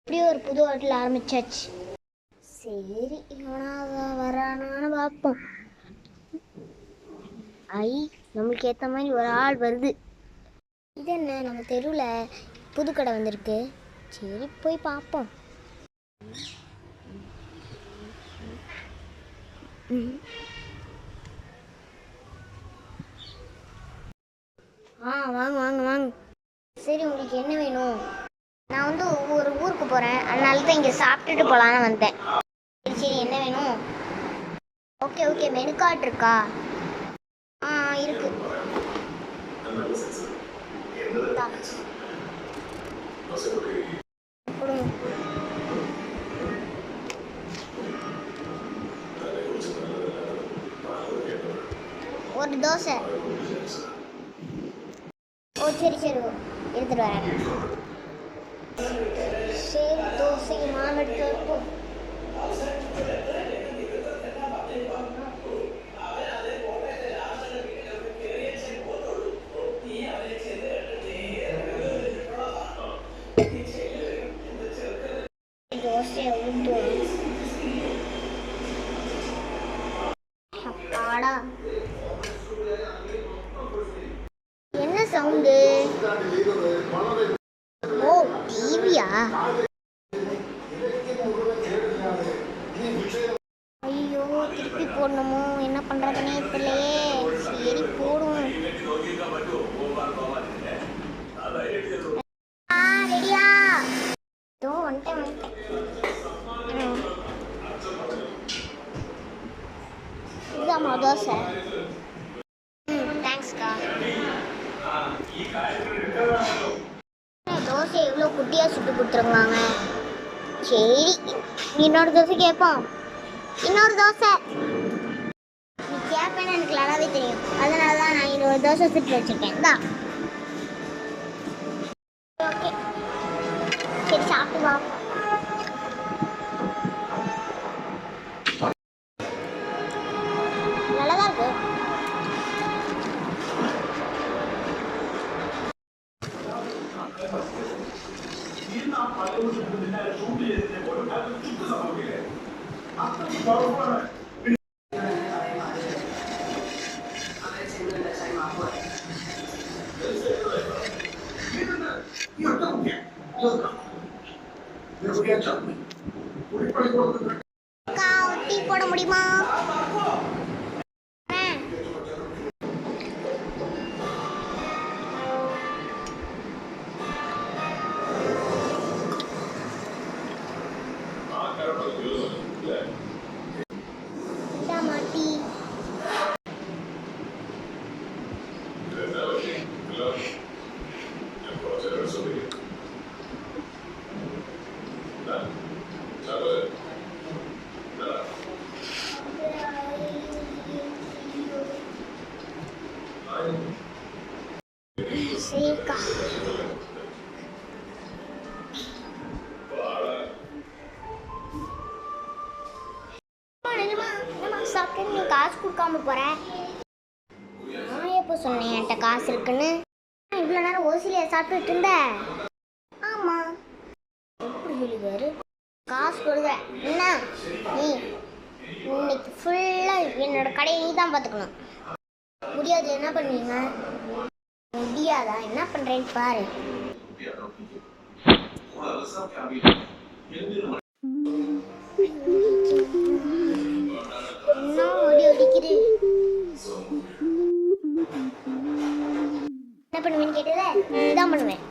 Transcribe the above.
இப்படியே ஒரு புது ஹோட்டல் ஆரம்பிச்சாச்சு. சரி, இவனா வரானான்னு பார்ப்போம். நம்மளுக்கு ஏற்ற மாதிரி ஒரு ஆள் வருது. இது என்ன, நம்ம தெருவில் புது கடை வந்திருக்கு. சரி, போய் பார்ப்போம். வாங்க வாங்க வாங்க. சரி, உங்களுக்கு என்ன வேணும்? நான் வந்து ஒரு ஊருக்கு போகிறேன், அதனால தான் இங்கே சாப்பிட்டுட்டு போகலான்னு வந்தேன். சரி, என்ன வேணும்? ஓகே, மெனு கார்டு இருக்கா? இருக்கு. ஒரு தோசை. சரி எடுத்துட்டு வரேன். சரி, தோசை மாவு எடுத்து வைப்போம். தோசையை ஊற்றுவோம். அப்பாடா, என்ன சவுண்டு? டிவியா? ஐயோ, திருப்பி போடணுமோ? என்ன பண்றதுன்னே தெரியலையே. சரி, போடுவோம். ரெடியா? வந்துட்டேன். இதுதாம்மா தோசை. தேங்க்ஸ்க்கா. தோசை எவ்வளோ குட்டியாக சுட்டு கொடுத்துருவாங்க. சரி, இன்னொரு தோசை கேட்போம். இன்னொரு தோசை நீ கேட்பேன்னு எனக்கு நல்லாவே தெரியும். அதனால தான் நான் இன்னொரு தோசை சுட்டு வச்சுருக்கேன். தான் ஓகே. சரி, சாப்பிட்டு வா. நல்லாதான் இருக்கு. டீ போட முடியுமா? சரிக்கா. சாப்பிட்டு நீ காசு கொடுக்காம போற? நான் எப்போ சொன்னேன் என்கிட்ட காசு இருக்குன்னு? இவ்வளோ நேரம் ஓசிலியா சாப்பிட்டுட்டு இருந்த? ஆமா. எப்படி சொல்லுவாரு? காசு கொடுக்குற என்ன? நீ இன்னைக்கு ஃபுல்லா என்னோட கடையை நீ தான் பார்த்துக்கணும். முடியாது, என்ன பண்ணுவீங்க? முடியாதா? என்ன பண்றேன்னு பாரு. என்ன பண்ணுவேன்னு கேட்டத இதான் பண்ணுவேன்.